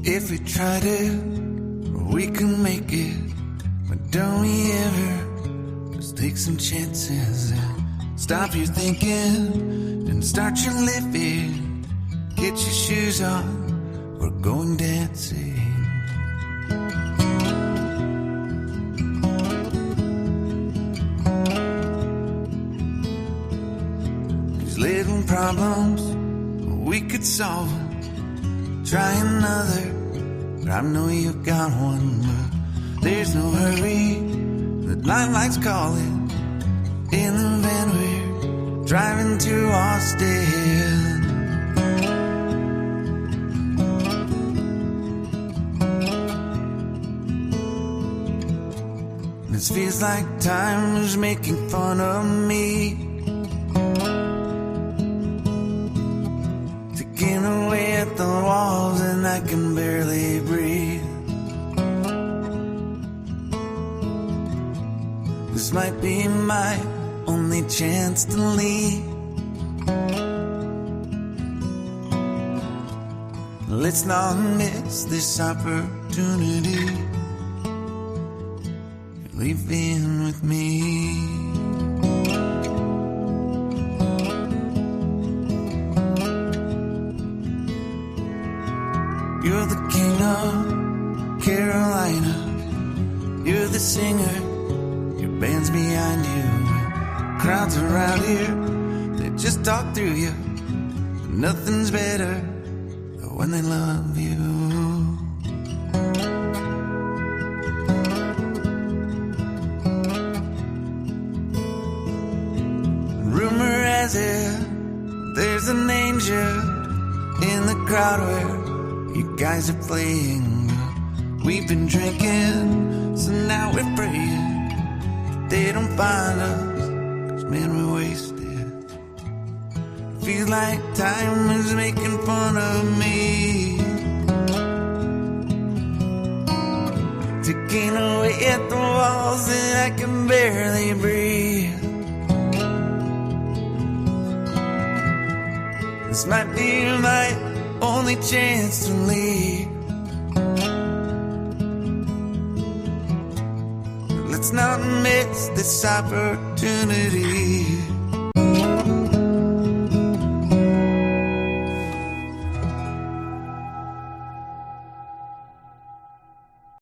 If we tried it, we can make it. But don't we ever just take some chances and stop your thinking and start your living? Get your shoes on, we're going dancing. These little problems, we could solve them. Try another, but I know you've got one. But there's no hurry, the lifelight's calling. In the van we're driving to Austin. This feels like time is making fun of me. Taking away at the walls and I can barely breathe. This might be my only chance to leave. Let's not miss this opportunity. You're leaving with me. You're the king of Carolina. You're the singer, your band's behind you. Crowds around here, they just talk through you. Nothing's better than when they love you. Rumor has it, there's an angel in the crowd where you guys are playing. We've been drinking, so now we're praying that they don't find us, 'cause man, we're wasted. Feels like time is making fun of me. Ticking away at the walls and I can barely breathe. This might be my only chance to leave. Let's not miss this opportunity.